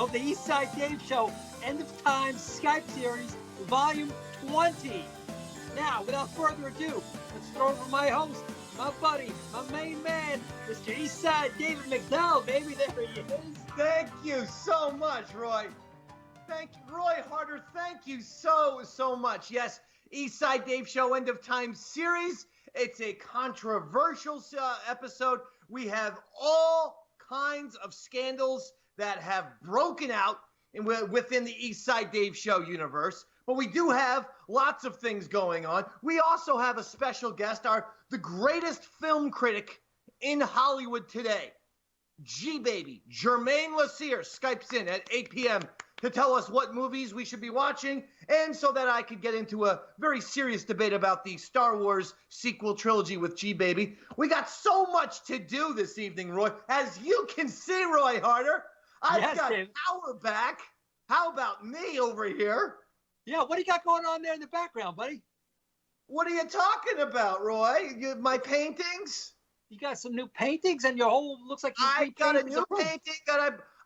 of the Eastside Dave Show End of Time Skype Series, Volume 20. Now, without further ado, let's throw over my host, my buddy, my main man, Mr. Eastside David McDowell, baby. There he is. Thank you so much, Roy. Roy Harter, thank you so much. Yes, Eastside Dave Show End of Time Series. It's a controversial episode. We have all kinds of scandals that have broken out within the Eastside Dave Show universe. But we do have lots of things going on. We also have a special guest, the greatest film critic in Hollywood today. G-Baby, Jermaine Laser, Skypes in at 8 p.m. to tell us what movies we should be watching, and so that I could get into a very serious debate about the Star Wars sequel trilogy with G-Baby. We got so much to do this evening, Roy. As you can see, Roy Harter, I've got power back. How about me over here? Yeah, what do you got going on there in the background, buddy? What are you talking about, Roy? My paintings? You got some new paintings, and your whole looks like you I got a new painting.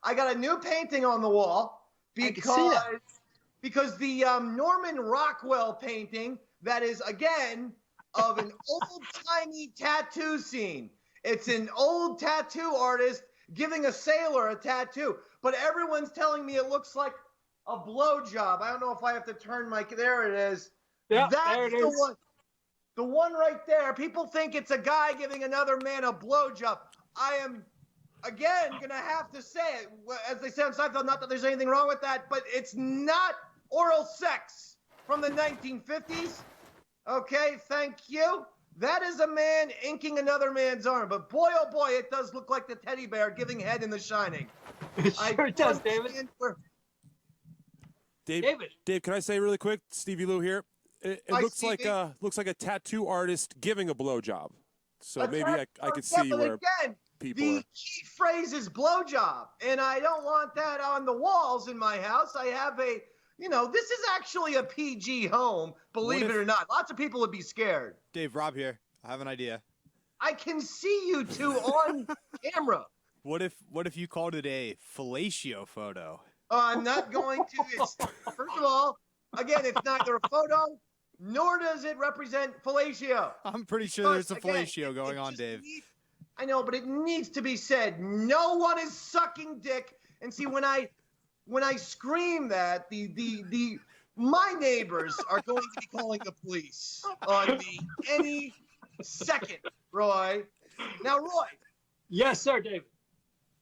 I got a new painting on the wall because the Norman Rockwell painting that is again of an old-timey tattoo scene. It's an old tattoo artist giving a sailor a tattoo, but everyone's telling me it looks like a blowjob. I don't know if I have to turn my. There it is. Yeah, that's there it the is. one. The one right there. People think it's a guy giving another man a blowjob. I am, again, going to have to say it. As they say on Seinfeld, not that there's anything wrong with that, but it's not oral sex from the 1950s. Okay, thank you. That is a man inking another man's arm. But boy, oh boy, it does look like the teddy bear giving head in The Shining. It sure does, David. Dave, can I say really quick? Stevie Lew here. It looks like a tattoo artist giving a blowjob. So That's maybe right. I could see where again, people the are. key phrase is blowjob, and I don't want that on the walls in my house. I have this is actually a PG home, believe it or not. Lots of people would be scared. Dave, Rob here. I have an idea. I can see you two on camera. What if you called it a fellatio photo? I'm not going to. First of all, again, it's neither a photo nor does it represent fellatio. I'm pretty sure there's a fellatio going on, Dave. I know, but it needs to be said. No one is sucking dick. And see, when I scream that, my neighbors are going to be calling the police on me any second, Roy. Now, Roy. Yes, sir, David.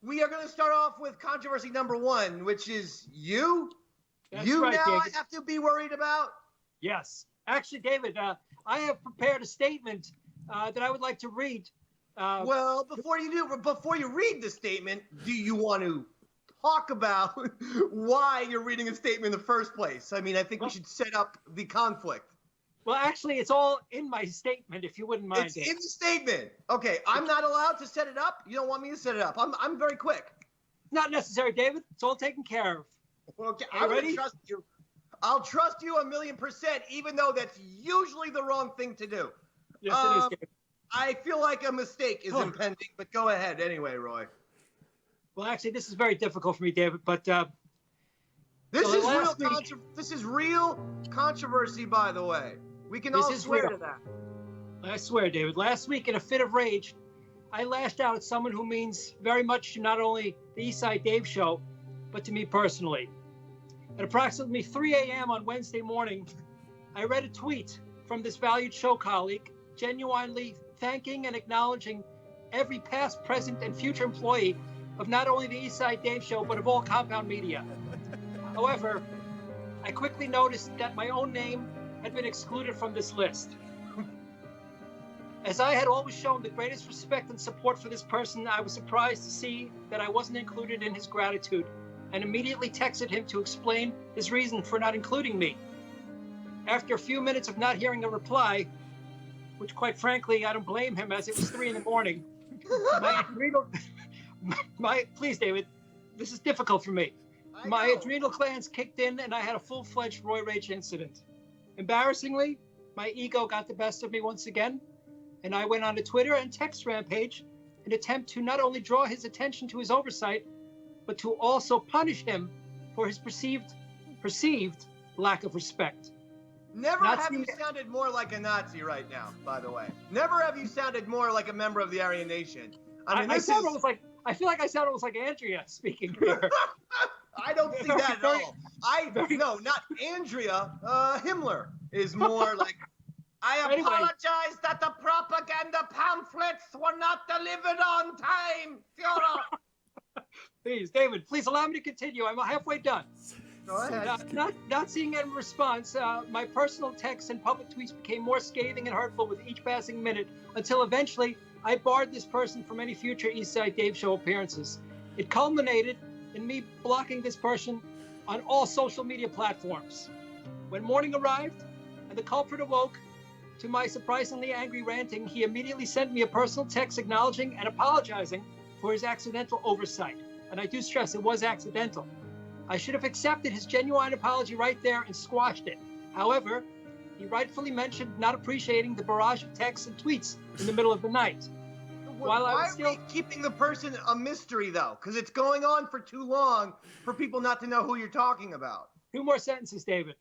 We are going to start off with controversy number one, which is you. That's you right, now David. I have to be worried about. Yes. Actually, David, I have prepared a statement that I would like to read. Well, before you read the statement, do you want to talk about why you're reading a statement in the first place? I mean, I think we should set up the conflict. Well, actually, it's all in my statement, if you wouldn't mind. It's in the statement. Okay, I'm not allowed to set it up. You don't want me to set it up. I'm very quick. Not necessary, David. It's all taken care of. Okay, I'm ready. Trust you. I'll trust you 1,000,000%, even though that's usually the wrong thing to do. Yes, it is, David. I feel like a mistake is impending, but go ahead anyway, Roy. Well, actually, this is very difficult for me, David, but this is real controversy, by the way. We can all swear to that. I swear, David. Last week, in a fit of rage, I lashed out at someone who means very much to not only the Eastside Dave Show, but to me personally. At approximately 3 a.m. on Wednesday morning, I read a tweet from this valued show colleague, genuinely thanking and acknowledging every past, present, and future employee of not only the Eastside Dave Show, but of all Compound Media. However, I quickly noticed that my own name had been excluded from this list. As I had always shown the greatest respect and support for this person, I was surprised to see that I wasn't included in his gratitude, and immediately texted him to explain his reason for not including me. After a few minutes of not hearing a reply, which quite frankly, I don't blame him, as it was 3 a.m, please, David, this is difficult for me. My adrenal glands kicked in and I had a full-fledged Roy Rage incident. Embarrassingly, my ego got the best of me once again, and I went on a Twitter and text rampage in an attempt to not only draw his attention to his oversight, but to also punish him for his perceived lack of respect. Never have you sounded more like a Nazi right now, by the way. Never have you sounded more like a member of the Aryan Nation. I mean, I feel like I sound almost like Andrea speaking here. I don't see that at all. No, not Andrea. Himmler is more like, I apologize that the propaganda pamphlets were not delivered on time, Führer. Please, David, please allow me to continue. I'm halfway done. Go ahead. Not seeing any response, my personal texts and public tweets became more scathing and hurtful with each passing minute, until eventually I barred this person from any future Eastside Dave Show appearances. It culminated in me blocking this person on all social media platforms. When morning arrived and the culprit awoke, to my surprisingly angry ranting, he immediately sent me a personal text acknowledging and apologizing for his accidental oversight. And I do stress it was accidental. I should have accepted his genuine apology right there and squashed it. However, he rightfully mentioned not appreciating the barrage of texts and tweets in the middle of the night. Why are we keeping the person a mystery, though? Because it's going on for too long for people not to know who you're talking about. 2 more sentences, David.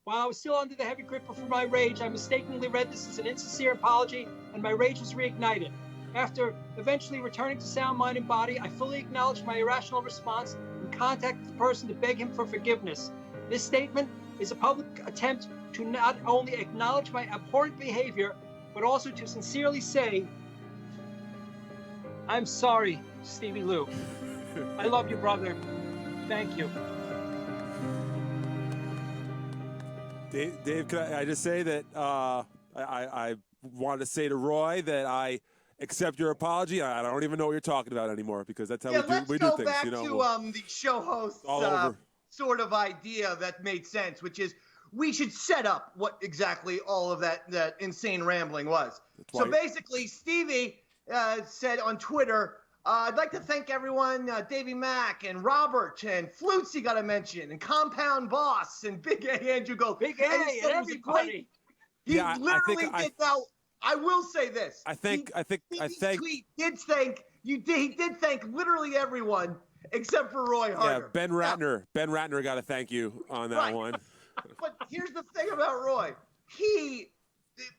While I was still under the heavy grip of my rage, I mistakenly read this as an insincere apology, and my rage was reignited. After eventually returning to sound mind and body, I fully acknowledged my irrational response and contacted the person to beg him for forgiveness. This statement is a public attempt to not only acknowledge my abhorrent behavior, but also to sincerely say, I'm sorry, Stevie Lew. I love you, brother. Thank you. Dave, can I just say that I wanted to say to Roy that I accept your apology. I don't even know what you're talking about anymore, because that's how we do things. Let's go back to the show host's sort of idea that made sense, which is we should set up what exactly all of that insane rambling was. So basically, Stevie said on Twitter, I'd like to thank everyone, Davey Mack and Robert and Flutesy got a mention, and Compound Boss and Big A Andrew Gold. Big A and everybody. He literally did. Now, I will say this. He did thank literally everyone except for Roy Harter. Yeah, Ben Ratner got to thank you on that one. But here's the thing about Roy.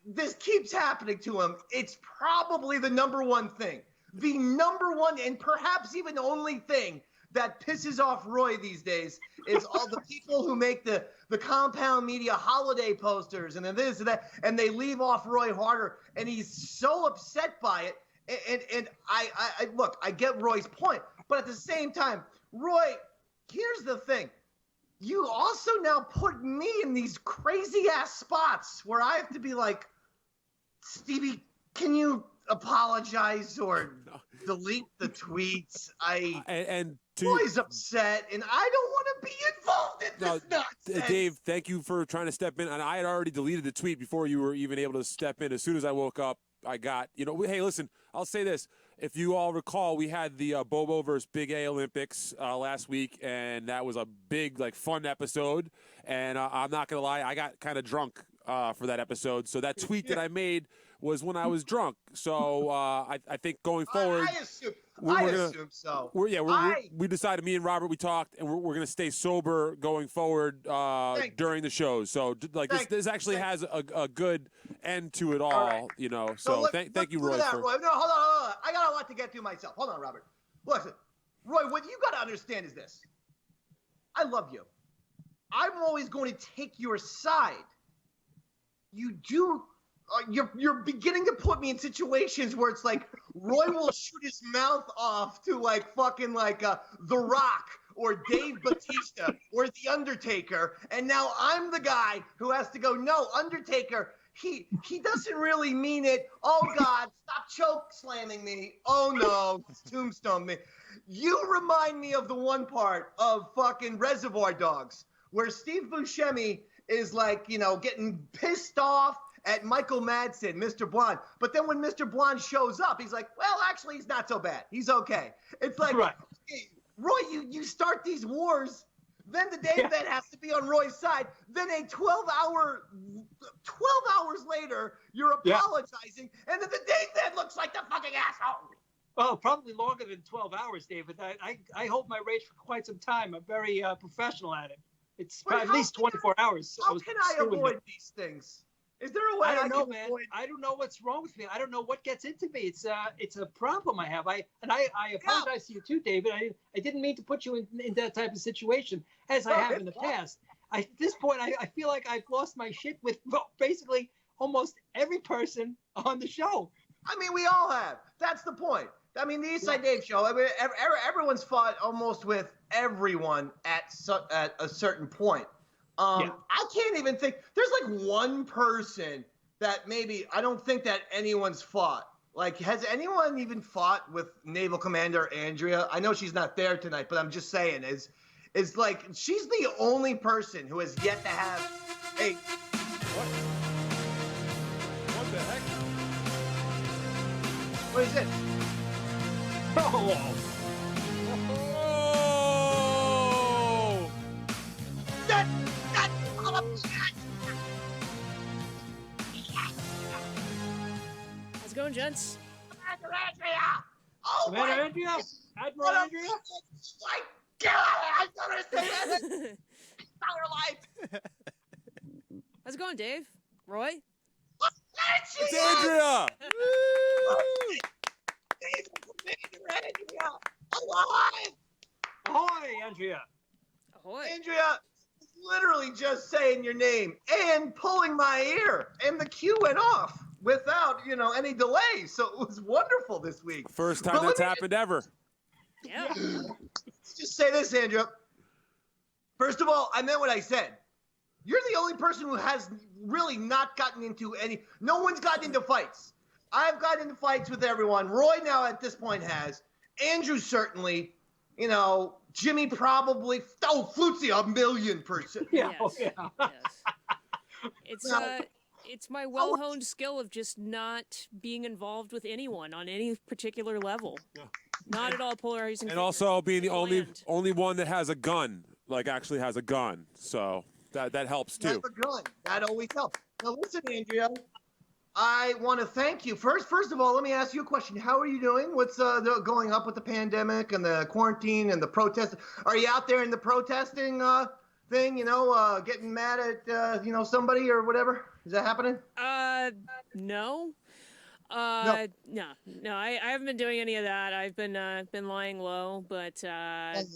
This keeps happening to him. It's probably the number one thing. The number one and perhaps even only thing that pisses off Roy these days is all the people who make the Compound Media holiday posters and then this and that, and they leave off Roy Harter, and he's so upset by it. And I look, I get Roy's point, but at the same time, Roy, here's the thing. You also now put me in these crazy ass spots where I have to be like, Stevie, can you apologize or delete the tweets? Roy's upset, and I don't want to be involved in this nonsense. Dave, thank you for trying to step in. And I had already deleted the tweet before you were even able to step in. As soon as I woke up, I got, hey, listen, I'll say this. If you all recall, we had the Bobo versus Big A Olympics last week, and that was a big, fun episode. And I'm not going to lie, I got kind of drunk for that episode. So that tweet that I made was when I was drunk. So I think going forward, I assume so. We decided, me and Robert, we talked, and we're going to stay sober going forward during the shows. So this actually has a good end to it all, So thank you, Roy. No, hold on. I got a lot to get to myself. Hold on, Robert. Listen, Roy, what you got to understand is this. I love you. I'm always going to take your side. You do. You're beginning to put me in situations where it's like Roy will shoot his mouth off to The Rock or Dave Bautista or The Undertaker, and now I'm the guy who has to go, no, Undertaker, he doesn't really mean it. Oh God, stop choke slamming me. Oh no, tombstone me. You remind me of the one part of fucking Reservoir Dogs where Steve Buscemi is getting pissed off at Michael Madsen, Mr. Blonde. But then when Mr. Blonde shows up, he's like, well, actually, he's not so bad. He's okay. It's like, hey, Roy, you start these wars, then the Davehead has to be on Roy's side. Then 12 hours later, you're apologizing, and then the Davehead looks like the fucking asshole. Well, probably longer than 12 hours, David. I hold my rage for quite some time. I'm very professional at it. It's Wait, at least 24 hours. How can I avoid these things? Is there a way I don't know, can man. avoid? I don't know what's wrong with me. I don't know what gets into me. It's a problem I have. I apologize to you too, David. I didn't mean to put you in that type of situation as I have in the past. At this point, I feel like I've lost my shit with basically almost every person on the show. I mean, we all have. That's the point. I mean, the Eastside Dave show. I mean, everyone's fought almost with everyone at a certain point. I can't even think. There's like one person that maybe I don't think that anyone's fought. Like, has anyone even fought with Naval Commander Andrea? I know she's not there tonight, but I'm just saying, is like she's the only person who has yet to have a. What the heck? What is it? Oh! How's it going, gents? Andrea! Oh Commander Andrea? Admiral Andrea? My God! I don't understand that. Entire life. How's it going, Dave? Roy? It's Andrea! Andrea! Alive! Ahoy, Andrea. Ahoy. Andrea, literally just saying your name and pulling my ear, and the cue went off without, any delay. So it was wonderful this week. First time that's happened ever. Yeah. Let's just say this, Andrea. First of all, I meant what I said. You're the only person who has really not gotten into any. No one's gotten into fights. I've gotten into fights with everyone. Roy now at this point has. Andrew certainly. Jimmy probably. Oh, Flutesy 1,000,000%. Yeah. Yes. Yeah. Yes. It's my well-honed skill of just not being involved with anyone on any particular level. Yeah. Not at all polarizing. And also being the Bland. only one that has a gun, like actually has a gun. So that helps too. Have a gun. That always helps. Now listen, Andrea. I want to thank you. First of all, let me ask you a question. How are you doing? What's going up with the pandemic and the quarantine and the protest? Are you out there in the protesting thing, getting mad at, somebody or whatever? Is that happening? No. No, I haven't been doing any of that. I've been lying low, but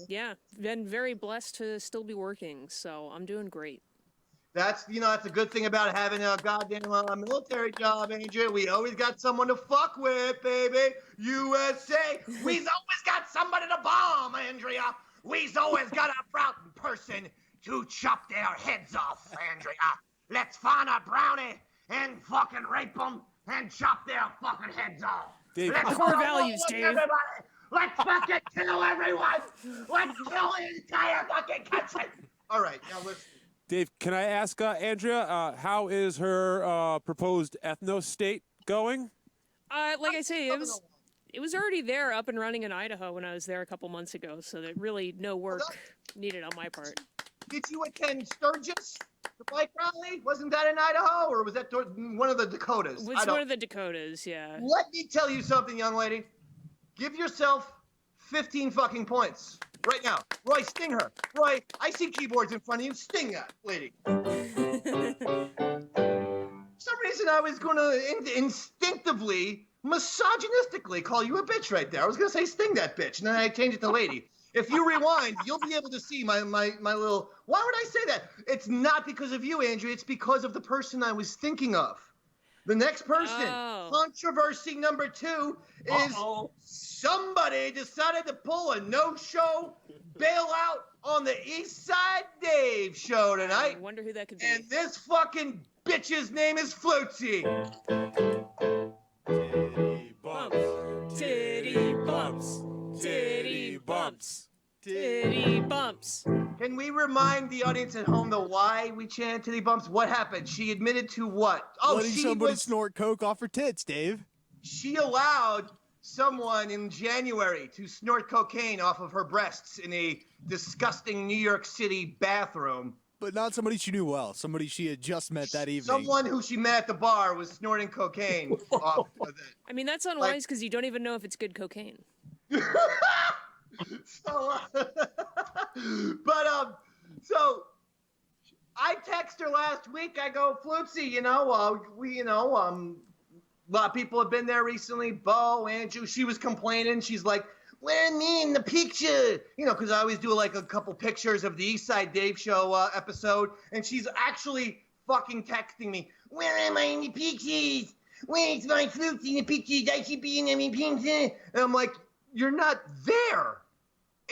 yeah, been very blessed to still be working, so I'm doing great. That's a good thing about having a goddamn military job, Andrea. We always got someone to fuck with, baby. USA. We've always got somebody to bomb, Andrea. We've always got a proud person to chop their heads off, Andrea. Let's find a brownie and fucking rape them and chop their fucking heads off. Dave, Let's core go values, with Dave. everybody. Let's fucking kill everyone. Let's kill the entire fucking country. All right, now listen. Dave, can I ask Andrea, how is her proposed ethno state going? Like I say, it was already there, up and running in Idaho when I was there a couple months ago, so there's really no work needed on my part. Did you attend Sturgis, the bike rally? Wasn't that in Idaho, or was that one of the Dakotas? It's one of the Dakotas, yeah. Let me tell you something, young lady. Give yourself 15 fucking points right now. Roy, sting her. Roy, I see keyboards in front of you. Sting that lady. For some reason, I was going to instinctively, misogynistically call you a bitch right there. I was going to say sting that bitch, and then I changed it to lady. If you rewind, you'll be able to see my little... Why would I say that? It's not because of you, Andrew. It's because of the person I was thinking of. The next person, controversy number 2, is somebody decided to pull a no-show bailout on the Eastside Dave show tonight. I wonder who that could be. And this fucking bitch's name is Flutesy. Titty bumps. Titty bumps. Titty bumps. Titty bumps. Can we remind the audience at home, though, why we chant titty bumps? What happened? She admitted to what? Oh, Letting somebody snort coke off her tits, Dave. She allowed someone in January to snort cocaine off of her breasts in a disgusting New York City bathroom. but not somebody she knew well. Somebody she had just met that evening. Someone who she met at the bar was snorting cocaine. Off of it. I mean, that's unwise because you don't even know if it's good cocaine. So, so I text her last week. I go, Flutesy, a lot of people have been there recently. Bo, Andrew, she was complaining. She's like, where me in the picture? Because I always do like a couple pictures of the Eastside Dave Show episode. And she's actually fucking texting me, where am I in the pictures? Where's my Flutesy in the pictures? I should be in the picture. And I'm like, you're not there.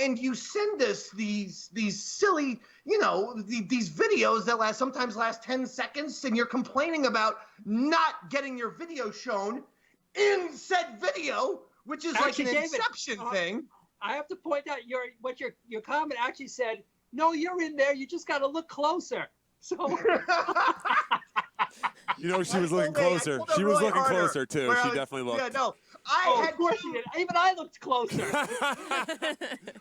And you send us these silly, these videos that sometimes last 10 seconds, and you're complaining about not getting your video shown in said video, which is Actually, like an David, Inception thing. I have to point out your comment actually said, no, you're in there. You just got to look closer. So. She was looking closer. She was looking closer too. She definitely looked. Yeah, no. Of course she did. Even I looked closer.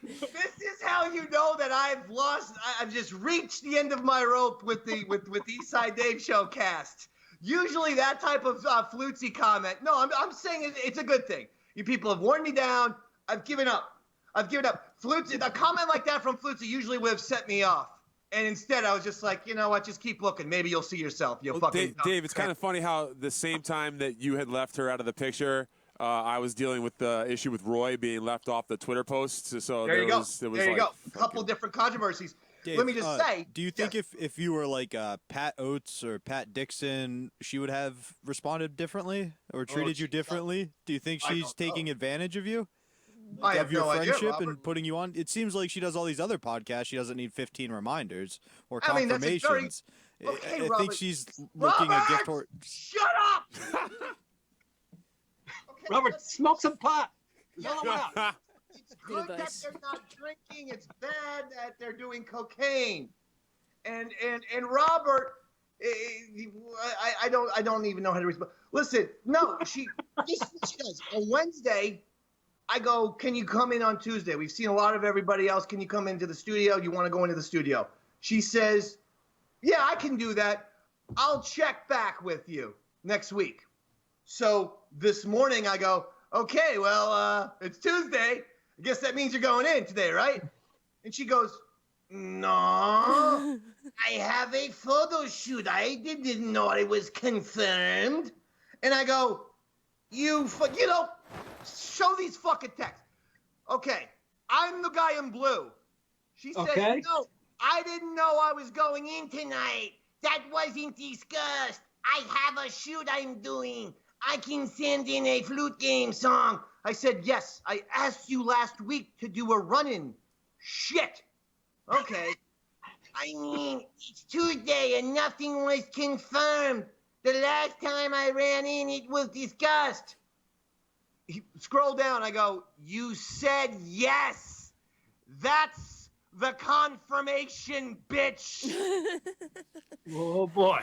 This is how you know that I've just reached the end of my rope with the Eastside Dave Show cast. Usually that type of Flutesy comment. No, I'm saying it's a good thing. You people have worn me down. I've given up. Flutesy, a comment like that from Flutesy usually would have set me off. And instead, I was just like, you know what? Just keep looking. Maybe you'll see yourself. Dave, it's kind of funny how the same time that you had left her out of the picture, I was dealing with the issue with Roy being left off the Twitter posts. So there you go. A couple different controversies. Dave, let me just say. Do you think if you were like Pat Oates or Pat Dixon, she would have responded differently or treated you differently? Do you think she's taking advantage of you? I have of your no idea, friendship Robert. and putting you on? It seems like she does all these other podcasts. She doesn't need 15 reminders or I mean, confirmations. Okay, I Robert. think she's looking a gift horse. Shut up! Okay, Robert, smoke some pot. Yell them out. It's good that they're not drinking. It's bad that they're doing cocaine. And Robert, I don't even know how to respond. Listen, no, this is what she does. On Wednesday, I go, can you come in on Tuesday? We've seen a lot of everybody else. Can you come into the studio? You want to go into the studio? She says, yeah, I can do that. I'll check back with you next week. So this morning I go, okay, well, it's Tuesday. I guess that means you're going in today, right? And she goes, no, I have a photo shoot. I didn't know it was confirmed. And I go, show these fucking texts. Okay, I'm the guy in blue. She says, no, I didn't know I was going in tonight. That wasn't discussed. I have a shoot I'm doing. I can send in a flute game song. I said, yes, I asked you last week to do a run-in. Shit. Okay. I mean, it's Tuesday and nothing was confirmed. The last time I ran in, it was discussed. Scroll down. I go, you said yes. That's the confirmation, bitch. Oh, boy.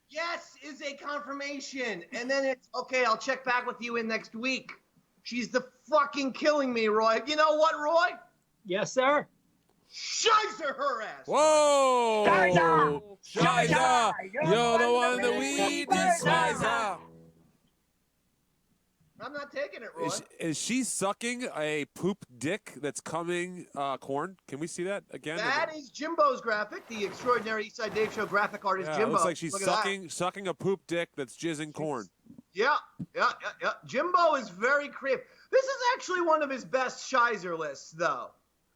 Yes is a confirmation. And then it's, okay, I'll check back with you in next week. She's the fucking killing me, Roy. You know what, Roy? Yes, sir. Shizer her ass. Whoa! Shizer! Shizer! You're the one that we despise. I'm not taking it, Roy. Is she sucking a poop dick that's coming corn? Can we see that again? That is Jimbo's graphic, the extraordinary Eastside Dave Show graphic artist Jimbo. It looks like she's sucking a poop dick that's jizzing corn. Yeah. Jimbo is very creative. This is actually one of his best Shizer lists, though.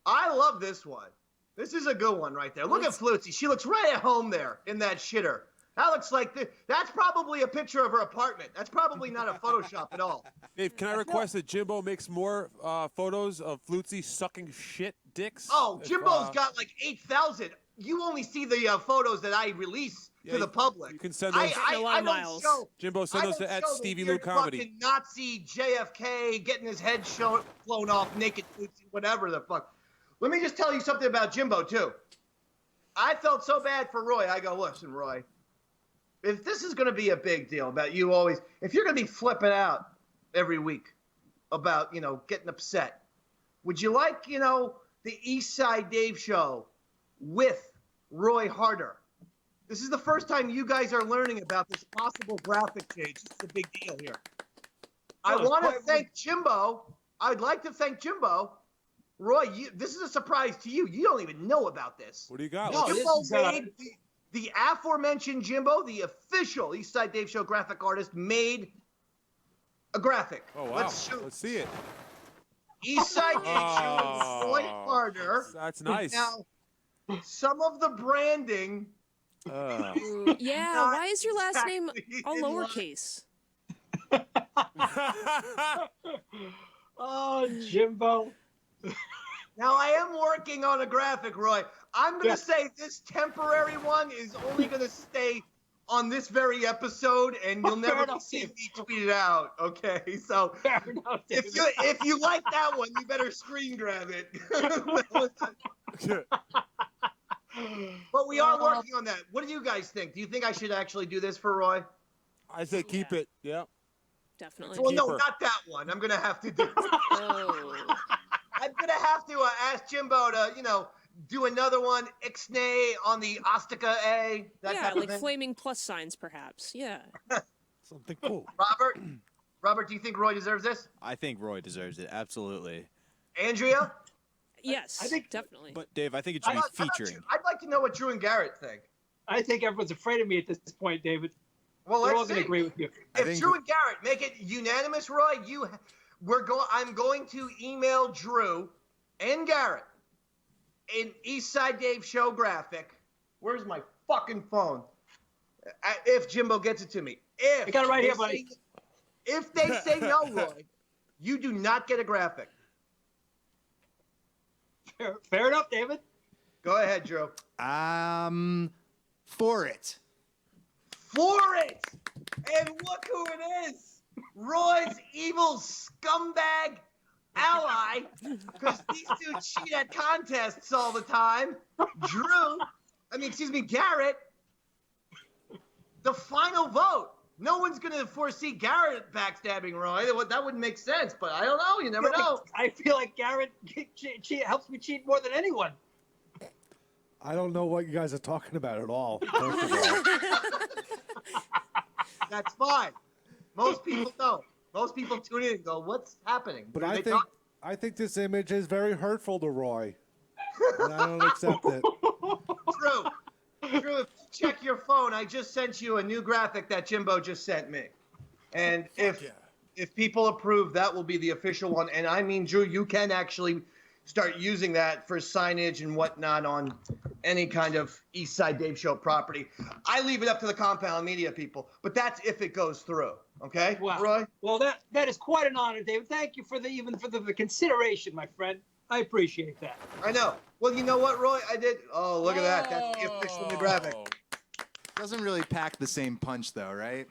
I love this one. This is a good one right there. Look at Flutesy. She looks right at home there in that shitter. That looks like that's probably a picture of her apartment. That's probably not a Photoshop at all. Dave, can I request that Jimbo makes more photos of Flutesy sucking shit dicks? Oh, Jimbo's got like 8,000. You only see the photos that I release to the public. You can send those. I don't show, Jimbo, send those to @Stevie Lew Comedy. Fucking Nazi JFK getting his head blown off, naked Flutesy, whatever the fuck. Let me just tell you something about Jimbo too. I felt so bad for Roy. I go, listen, Roy. If this is going to be a big deal about you always, if you're going to be flipping out every week about, getting upset, would you like, the Eastside Dave Show with Roy Harter. This is the first time you guys are learning about this possible graphic change. This is a big deal here. I want to thank Jimbo. I would like to thank Jimbo. Roy, this is a surprise to you. You don't even know about this. What do you got? No, Jimbo made the aforementioned Jimbo, the official Eastside Dave Show graphic artist, made a graphic. Oh, wow. Let's see it. Eastside Dave Show, Roy Harter. That's nice. Now, some of the branding. Yeah, why is your last name all lowercase? Oh, Jimbo. Now, I am working on a graphic, Roy. I'm going to say this temporary one is only going to stay on this very episode, and you'll never see me tweet it out, okay? So if you like that one, you better screen grab it. But we are working on that. What do you guys think? Do you think I should actually do this for Roy? I say keep it. Yeah. Definitely. Well, no, not that one. I'm going to have to do I'm going to have to ask Jimbo to, do another one, Ixnay on the Ostica A. Yeah, like flaming plus signs, perhaps. Yeah. Something cool. Robert, do you think Roy deserves this? I think Roy deserves it. Absolutely. Andrea? Yes, I think definitely. But Dave, I think it should be featuring. I'd like to know what Drew and Garrett think. I think everyone's afraid of me at this point, David. Well, We're all let's going to see. agree with you. If Drew and Garrett make it unanimous, Roy, I'm going to email Drew and Garrett an Eastside Dave Show graphic. Where's my fucking phone? If Jimbo gets it to me. I got it right here, buddy. If they say no, Roy, you do not get a graphic. Fair enough, David. Go ahead, Drew. For it. For it! And look who it is! Roy's evil scumbag ally, because these two cheat at contests all the time. Garrett, the final vote. No one's going to foresee Garrett backstabbing Roy. That wouldn't make sense, but I don't know. You never know. I feel like Garrett helps me cheat more than anyone. I don't know what you guys are talking about at all. First of all. That's fine. Most people don't. Most people tune in and go, "What's happening?" But I think this image is very hurtful to Roy. And I don't accept it. Drew, if you check your phone, I just sent you a new graphic that Jimbo just sent me. And if people approve, that will be the official one. And I mean, Drew, you can actually start using that for signage and whatnot on any kind of Eastside Dave Show property. I leave it up to the compound media people, but that's if it goes through. Okay, wow. Roy? Well, that is quite an honor, David. Thank you for the consideration, my friend. I appreciate that. I know. Well, you know what, Roy? I did. Oh, look at that. That's the official new graphic. Doesn't really pack the same punch, though, right?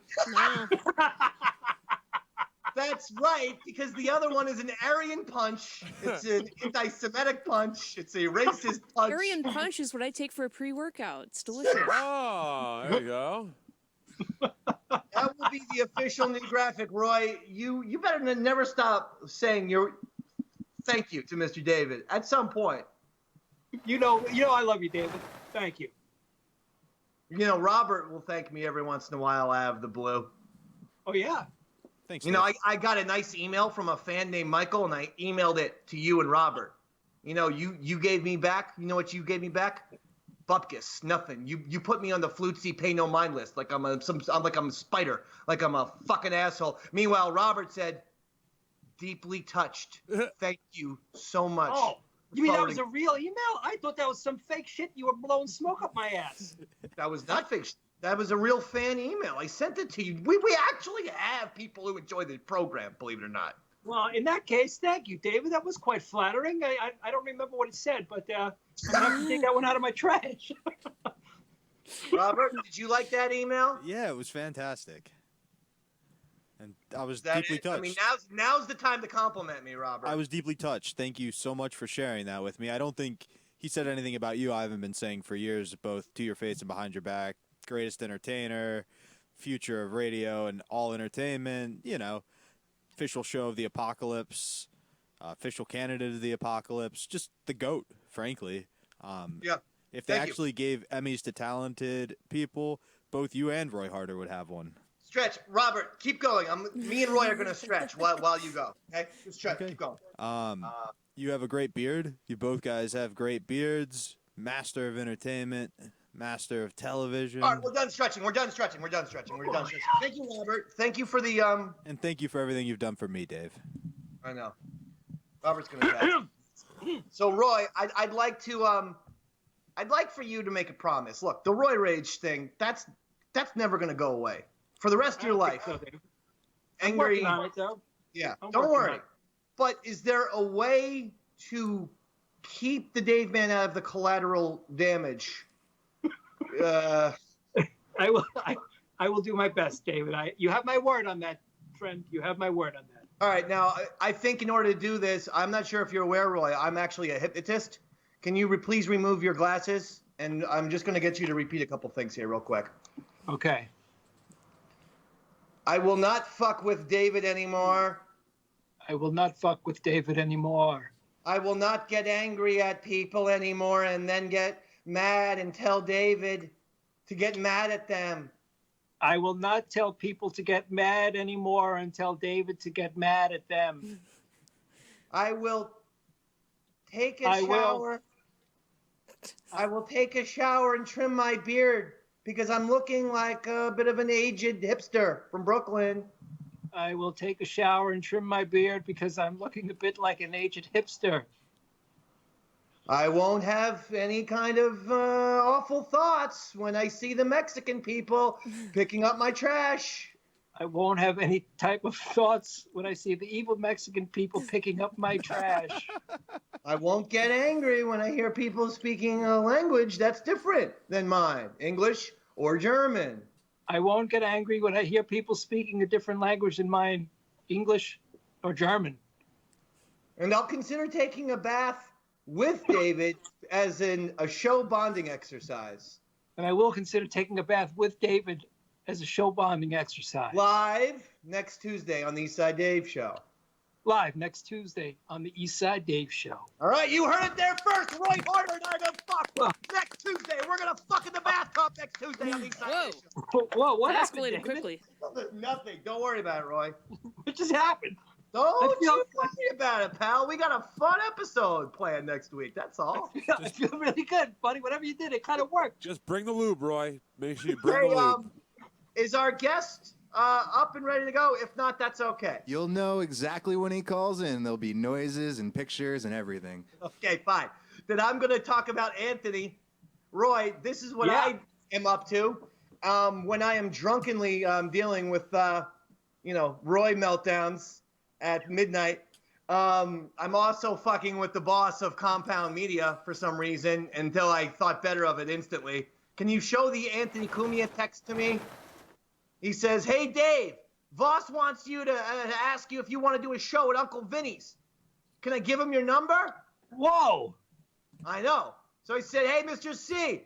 That's right, because the other one is an Aryan punch. It's an anti-Semitic punch. It's a racist punch. Aryan punch is what I take for a pre-workout. It's delicious. Oh, there you go. That will be the official new graphic, Roy. You better never stop saying your thank you to Mr. David at some point. You know I love you, David. Thank you. Robert will thank me every once in a while. I have the blue. Oh yeah. Thanks. I got a nice email from a fan named Michael, and I emailed it to you and Robert. You gave me back. You know what you gave me back? Bupkis, nothing. You put me on the Flutesy pay no mind list, like I'm a spider, like I'm a fucking asshole. Meanwhile, Robert said, "Deeply touched. Thank you so much." Oh, you mean that was a real email? I thought that was some fake shit. You were blowing smoke up my ass. That was not fake. That was a real fan email. I sent it to you. We actually have people who enjoy the program, believe it or not. Well, in that case, thank you, David. That was quite flattering. I don't remember what it said, but I'm going to have to take that one out of my trash. Robert, did you like that email? Yeah, it was fantastic. And I was deeply touched. I mean, now's the time to compliment me, Robert. I was deeply touched. Thank you so much for sharing that with me. I don't think he said anything about you I haven't been saying for years, both to your face and behind your back. Greatest entertainer, future of radio and all entertainment, official show of the apocalypse, official candidate of the apocalypse, just the GOAT, frankly. Yeah. If they Thank you. actually gave Emmys to talented people, both you and Roy Harter would have one. Stretch, Robert. Keep going. Me and Roy are gonna stretch while you go. Okay, just stretch. Okay. Keep going. You have a great beard. You both guys have great beards. Master of entertainment, master of television. All right, we're done stretching. We're done stretching. Thank you, Robert. Thank you for the And thank you for everything you've done for me, Dave. I know. Robert's gonna die. So Roy, I'd like for you to make a promise. Look, the Roy Rage thing, that's never gonna go away for the rest of your life. So, Dave. I'm Angry. working on it, though. Yeah, I'm don't working on worry. it. But is there a way to keep the Dave Man out of the collateral damage? I will do my best, David. You have my word on that, friend. You have my word on that. All right, now I think in order to do this, I'm not sure if you're aware, Roy, I'm actually a hypnotist. Can you please remove your glasses? And I'm just going to get you to repeat a couple things here real quick. Okay. I will not fuck with David anymore. I will not fuck with David anymore. I will not get angry at people anymore and then get mad and tell David to get mad at them. I will not tell people to get mad anymore and tell David to get mad at them. I will take a shower. I will take a shower and trim my beard because I'm looking like a bit of an aged hipster from Brooklyn. I will take a shower and trim my beard because I'm looking a bit like an aged hipster. I won't have any kind of awful thoughts when I see the Mexican people picking up my trash. I won't have any type of thoughts when I see the evil Mexican people picking up my trash. I won't get angry when I hear people speaking a language that's different than mine, English or German. I won't get angry when I hear people speaking a different language than mine, English or German. And I'll consider taking a bath with David as in a show bonding exercise. And I will consider taking a bath with David as a show bonding exercise. Live next Tuesday on the Eastside Dave Show. Live next Tuesday on the Eastside Dave Show. All right, you heard it there first. Roy Harter and I are going to fuck next Tuesday. We're going to fuck in the bathtub next Tuesday on the Eastside Dave Show. Whoa, what That happened, escalated David? quickly. Nothing. Don't worry about it, Roy. What just happened? Don't you worry about it, pal. We got a fun episode planned next week. That's all. I feel really good, buddy. Whatever you did, it kind of worked. Just bring the lube, Roy. Make sure you bring the lube. Is our guest up and ready to go? If not, that's okay. You'll know exactly when he calls in. There'll be noises and pictures and everything. Okay, fine. Then I'm going to talk about Anthony. Roy, this is what I am up to when I am drunkenly dealing with, Roy meltdowns at midnight. I'm also fucking with the boss of Compound Media for some reason until I thought better of it instantly. Can you show the Anthony Kumia text to me? He says, "Hey, Dave, Voss wants you to ask you if you want to do a show at Uncle Vinny's. Can I give him your number?" Whoa. I know. So he said, "Hey, Mr. C."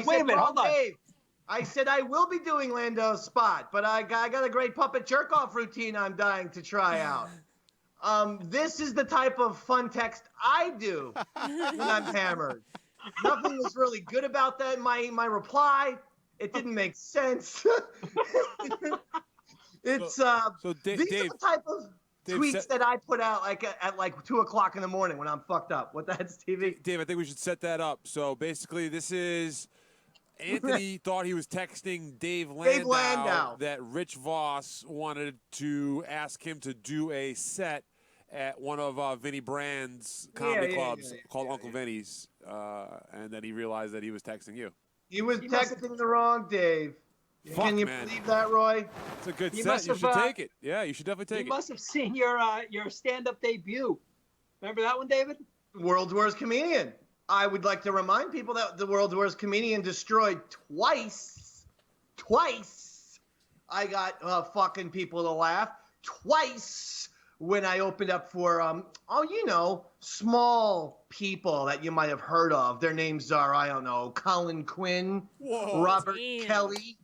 Wait a minute. Hold on. Dave. I said, "I will be doing Lando's spot, but I got a great puppet jerk-off routine I'm dying to try out." This is the type of fun text I do when I'm hammered. Nothing was really good about that. My reply, it didn't make sense. It's these are the type of tweets that I put out at 2:00 in the morning when I'm fucked up. What that's TV? Dave, I think we should set that up. So basically, this is Anthony thought he was texting Dave Landau that Rich Voss wanted to ask him to do a set at one of Vinny Brand's comedy clubs called Uncle Vinny's, and then he realized that he was texting you. He was texting the wrong Dave. Can you believe that, Roy? It's a good set. You should take it. Yeah, you should definitely take it. You must have seen your stand-up debut. Remember that one, David? World's Worst Comedian. I would like to remind people that the World's Worst Comedian destroyed twice. I got fucking people to laugh. Twice when I opened up for, small people that you might have heard of. Their names are, I don't know, Colin Quinn, Robert Kelly,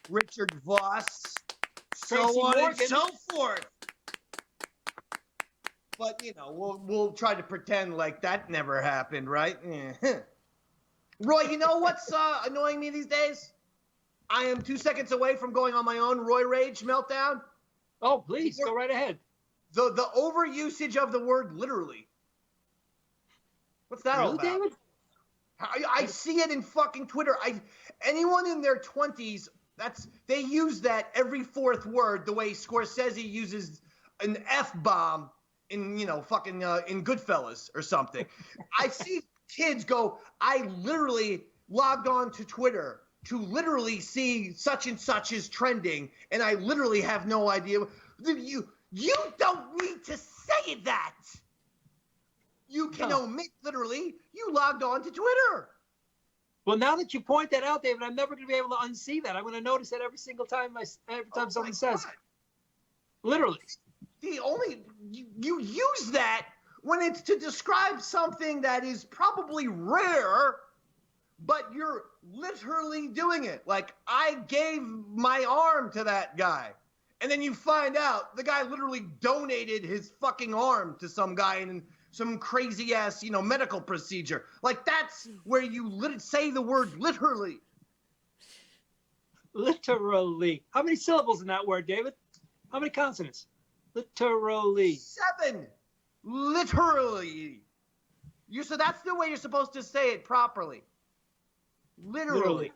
Richard Voss, so on and so forth. But we'll try to pretend like that never happened, right? Roy, you know what's annoying me these days? I am 2 seconds away from going on my own Roy Rage meltdown. Oh, please go right ahead. The overusage of the word literally. What's that all about? David? I see it in fucking Twitter. Anyone in their 20s, they use that every fourth word the way Scorsese uses an F-bomb in in Goodfellas or something. I see kids go, I literally logged on to Twitter to literally see such and such is trending, and I literally have no idea. You don't need to say that. You can omit literally. You logged on to Twitter. Well, now that you point that out, David, I'm never going to be able to unsee that. I'm going to notice that every time something says. Literally. You use that when it's to describe something that is probably rare, but you're literally doing it. Like, I gave my arm to that guy. And then you find out the guy literally donated his fucking arm to some guy in some crazy ass, medical procedure. Like, that's where you say the word literally. Literally. How many syllables in that word, David? How many consonants? Literally. 7. Literally. So that's the way you're supposed to say it properly. Literally.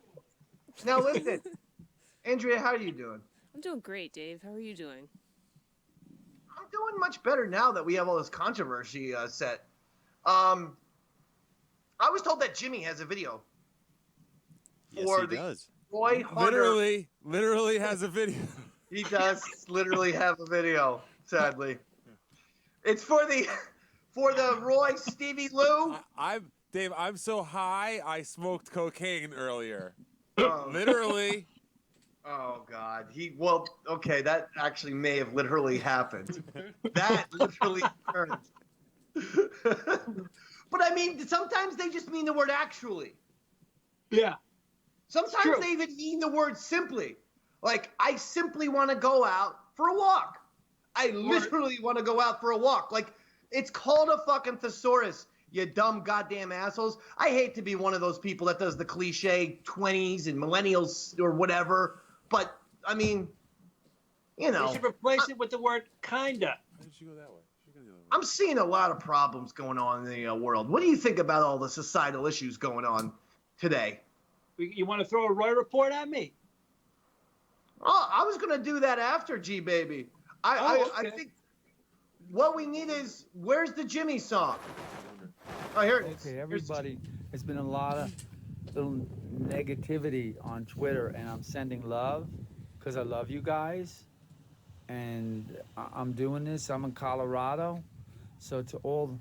Now listen, Andrea, how are you doing? I'm doing great, Dave. How are you doing? I'm doing much better now that we have all this controversy set. I was told that Jimmy has a video. Yes, he does. Roy Harter. Literally has a video. He does literally have a video, sadly. It's for the Roy Stevie Lew. Dave, I'm so high, I smoked cocaine earlier. Oh. Literally. Oh, God. Okay, that actually may have literally happened. That literally occurred. But I mean, sometimes they just mean the word actually. Yeah. Sometimes they even mean the word simply. Like, I simply want to go out for a walk. I literally want to go out for a walk. Like, it's called a fucking thesaurus, you dumb goddamn assholes. I hate to be one of those people that does the cliche 20s and millennials or whatever. But, I mean, You should replace it with the word kinda. Why did you go that way? I'm seeing a lot of problems going on in the world. What do you think about all the societal issues going on today? You want to throw a Roy report at me? Oh, I was going to do that after G-Baby. I think what we need is, where's the Jimmy song? Oh, here it is. Okay, everybody, there's been a lot of little negativity on Twitter, and I'm sending love because I love you guys. And I'm doing this. I'm in Colorado. So to all,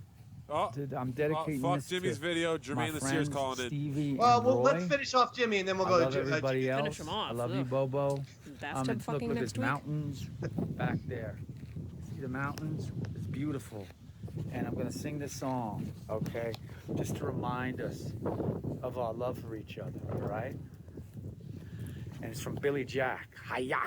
I'm dedicating fuck this Jimmy's to video. Jermaine Laser's calling it. Stevie Well, and Roy. let's finish off Jimmy, and then we'll go I love to everybody else. Finish 'em off. I love you, Bobo. Bathtub fucking look, next there's week? mountains back there. See the mountains? It's beautiful. And I'm going to sing this song, okay? Just to remind us of our love for each other, all right? And it's from Billy Jack. Hiya!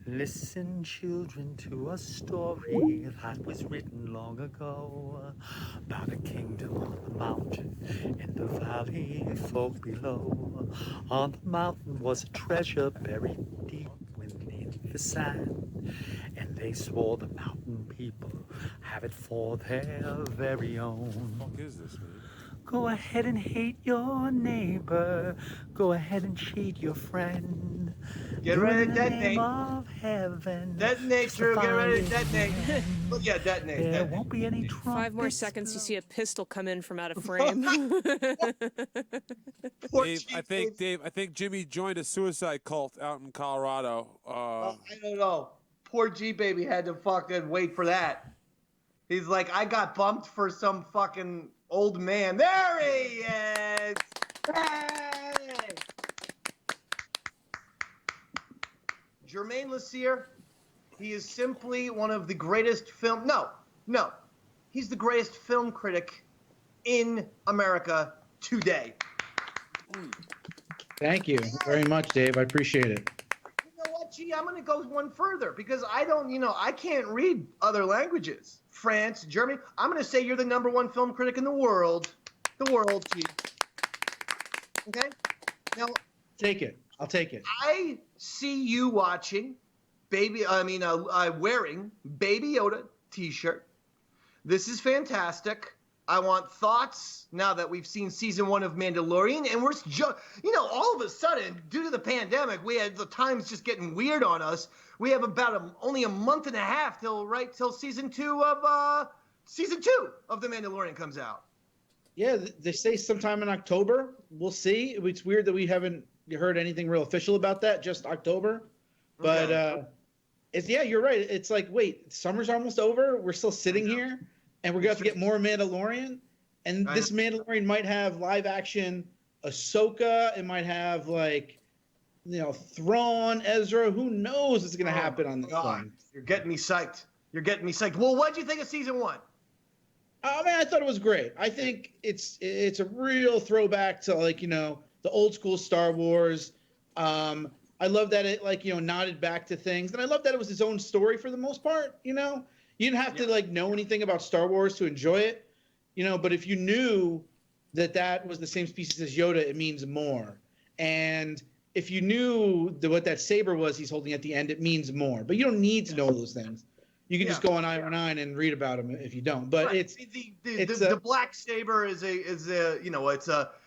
Listen, children, to a story that was written long ago about a kingdom on the mountain, in the valley, folk below. On the mountain was a treasure buried deep within the sand, and they swore the mountain people have it for their very own. What the fuck is this, man? Go ahead and hate your neighbor. Go ahead and cheat your friend. Get ready to detonate. Of heaven. Detonate, Drew. Get ready to detonate. Yeah, detonate. There won't be any trumpets. 5 more seconds, you see a pistol come in from out of frame. Dave, I think Jimmy joined a suicide cult out in Colorado. I don't know. Poor G-Baby had to fucking wait for that. He's like, I got bumped for some fucking old man. There he is! Hey! Jermaine Laser, he is simply one of the greatest film... No. He's the greatest film critic in America today. Thank you very much, Dave. I appreciate it. You know what, Gee, I'm going to go one further because I don't, I can't read other languages. France, Germany. I'm going to say you're the #1 film critic in the world. The world, Gee. Okay? Now, I'll take it. I see you watching wearing Baby Yoda t-shirt. This is fantastic. I want thoughts now that we've seen season 1 of Mandalorian, and we're, all of a sudden, due to the pandemic, we had the times just getting weird on us. We have about only a month and a half till season 2 of the Mandalorian comes out. Yeah, they say sometime in October. We'll see. It's weird that we haven't heard anything real official about that. Just October, but you're right. It's like, wait, summer's almost over. We're still sitting here. And we're going to get more Mandalorian. And this Mandalorian might have live action Ahsoka. It might have, Thrawn, Ezra. Who knows what's going to happen on this one? You're getting me psyched. Well, what did you think of season 1? I thought it was great. I think it's a real throwback to, the old school Star Wars. I love that it, nodded back to things. And I love that it was his own story for the most part, You didn't have to know anything about Star Wars to enjoy it, but if you knew that was the same species as Yoda, it means more. And if you knew what that saber was he's holding at the end, it means more. But you don't need to know those things. You can just go on IO9 and read about them if you don't. But the black saber is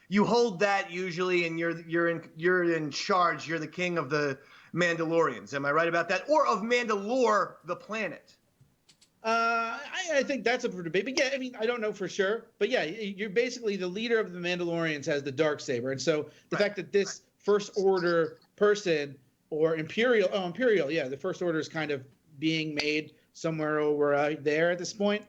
you hold that usually, and you're in charge. You're the king of the Mandalorians. Am I right about that? Or of Mandalore, the planet? I think that's up for debate. But yeah, I don't know for sure. But yeah, you're basically the leader of the Mandalorians has the Darksaber. And so the fact that this First Order person or Imperial, the First Order is kind of being made somewhere over there at this point.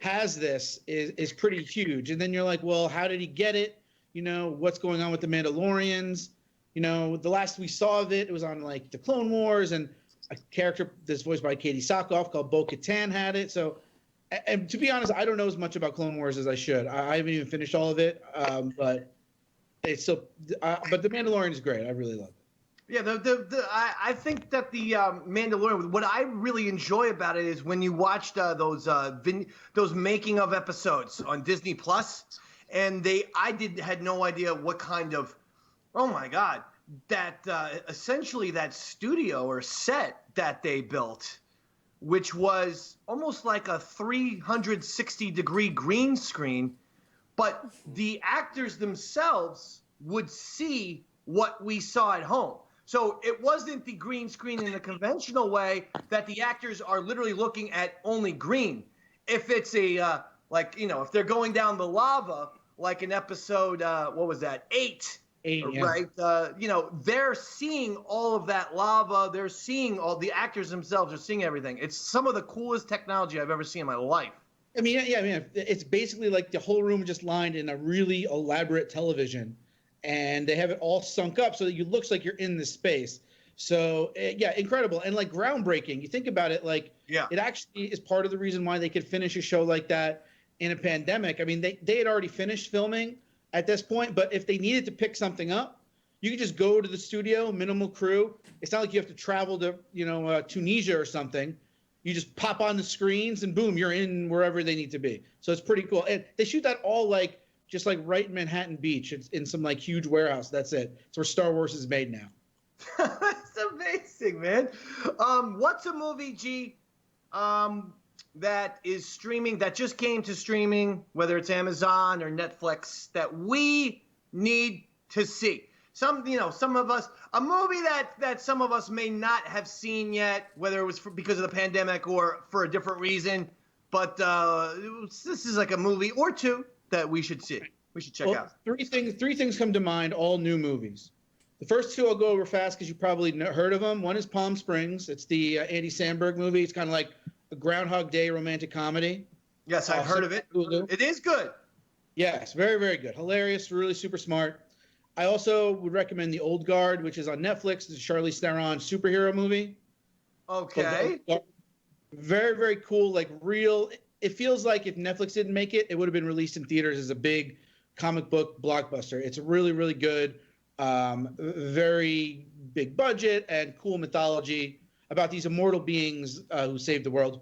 Has this is pretty huge. And then you're like, well, how did he get it? What's going on with the Mandalorians? The last we saw of it was on the Clone Wars, and a character that's voiced by Katie Sackhoff called Bo-Katan had it. So, and to be honest, I don't know as much about Clone Wars as I should. I haven't even finished all of it, but it's still. But the Mandalorian is great. I really love it. Yeah, I think that the Mandalorian. What I really enjoy about it is when you watched those making of episodes on Disney Plus, and had no idea what kind of, oh my God. That essentially that studio or set that they built, which was almost like a 360-degree green screen, but the actors themselves would see what we saw at home. So it wasn't the green screen in the conventional way that the actors are literally looking at only green. If it's if they're going down the lava, like in episode, 8, right? They're seeing all of that lava. They're seeing all the actors themselves are seeing everything. It's some of the coolest technology I've ever seen in my life. It's basically like the whole room just lined in a really elaborate television, and they have it all sunk up so that it looks like you're in the space. So incredible and groundbreaking. You think about it, it actually is part of the reason why they could finish a show like that in a pandemic. They had already finished filming at this point, but if they needed to pick something up, you could just go to the studio, minimal crew. It's not like you have to travel to, Tunisia or something. You just pop on the screens and boom, you're in wherever they need to be. So it's pretty cool. And they shoot that all just right in Manhattan Beach. It's in some huge warehouse. That's it. It's where Star Wars is made now. That's amazing, man. What's a movie, G, that is streaming, that just came to streaming, whether it's Amazon or Netflix, that we need to see? Some of us, a movie that some of us may not have seen yet, whether it was because of the pandemic or for a different reason, but this is a movie or two that we should see. We should check out. Three things come to mind, all new movies. The first two I'll go over fast because you probably heard of them. One is Palm Springs. It's the Andy Samberg movie. It's kind of like a Groundhog Day romantic comedy. Yes, I've heard of it. Hulu. It is good. Yes, very, very good. Hilarious, really super smart. I also would recommend The Old Guard, which is on Netflix. It's a Charlize Theron superhero movie. Okay. Very, very cool, real. It feels like if Netflix didn't make it, it would have been released in theaters as a big comic book blockbuster. It's really, really good. very big budget and cool mythology about these immortal beings who saved the world.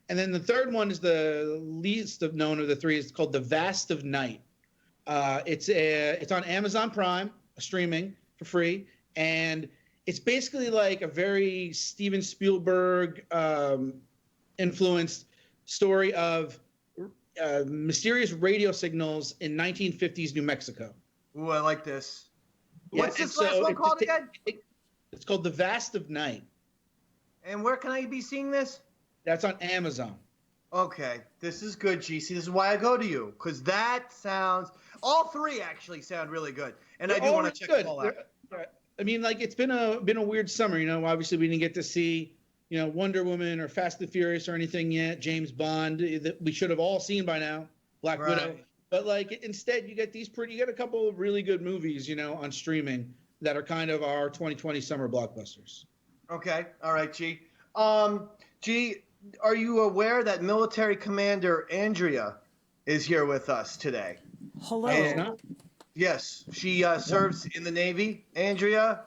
And then the third one is the least of known of the three. It's called The Vast of Night. It's on Amazon Prime, streaming for free, and it's basically like a very Steven Spielberg influenced story of mysterious radio signals in 1950s New Mexico. Ooh, I like this. Yeah, What's this last one called again? It's called The Vast of Night. And where can I be seeing this? That's on Amazon. Okay, this is good, GC. This is why I go to you, because that sounds. All three actually sound really good, and I do want to check them all out. I mean, like, it's been a weird summer. You know, obviously we didn't get to see, you know, Wonder Woman or Fast and Furious or anything yet. James Bond that we should have all seen by now. Black Widow. But like instead, you get a couple of really good movies, you know, on streaming that are kind of our 2020 summer blockbusters. Okay, all right, G. G, are you aware that military commander Andrea is here with us today? Hello. Yes, she serves in the Navy. Andrea,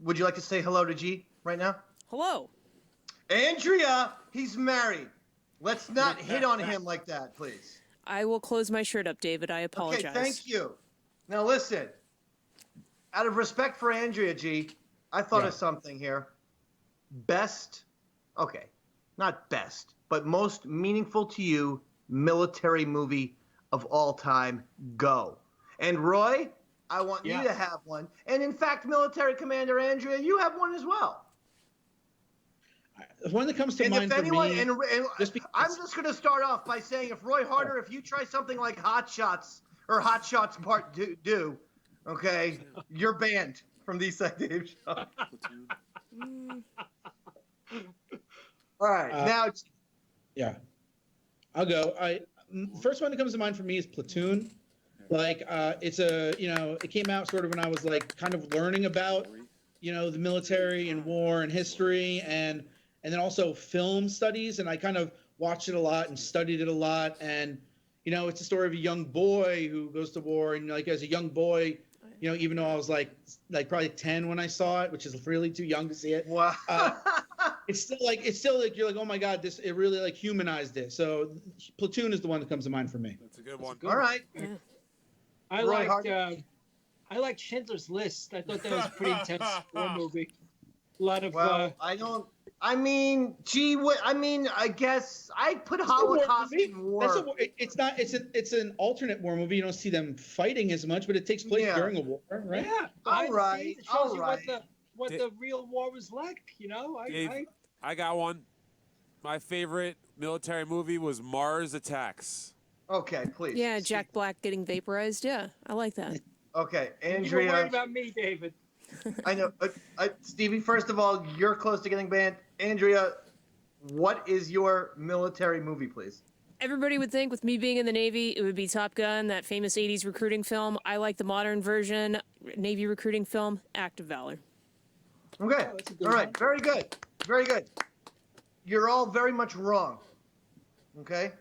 would you like to say hello to G right now? Hello. Andrea, he's married. Let's not hit on him like that, please. I will close my shirt up, David. I apologize. Okay, thank you. Now listen, out of respect for Andrea, G, I thought of something here. Not best, but most meaningful to you military movie of all time, go. And Roy, I want you to have one. And in fact, military commander Andrea, you have one as well. The one that comes to mind for me. I'm just going to start off by saying, if Roy Harter, if you try something like Hot Shots or Hot Shots Part 2, okay, you're banned from the Eastside Dave Show. All right, now. Yeah, I'll go. First one that comes to mind for me is Platoon. Like, it came out sort of when I was like kind of learning about, you know, the military and war and history and then also film studies. And I kind of watched it a lot and studied it a lot. And, you know, it's a story of a young boy who goes to war. And like, as a young boy, you know, even though I was like probably 10 when I saw it, which is really too young to see it. Wow. It's still like you're like, oh my God, it really like humanized it. So Platoon is the one that comes to mind for me. That's a good one. All right. Yeah. I liked Schindler's List. I thought that was a pretty intense war movie. A lot of. I guess I'd put Holocaust in war. It's an alternate war movie. You don't see them fighting as much, but it takes place during a war, right? Yeah. All right. It shows you what the real war was like. You know. I got one. My favorite military movie was Mars Attacks. Okay, please. Yeah, Jack Black getting vaporized. Yeah, I like that. Okay, Andrea. You were worried about me, David. I know. Stevie, first of all, you're close to getting banned. Andrea, what is your military movie, please? Everybody would think with me being in the Navy, it would be Top Gun, that famous 80s recruiting film. I like the modern version, Navy recruiting film, Act of Valor. Okay. All right. Very good. Very good. You're all very much wrong. Okay?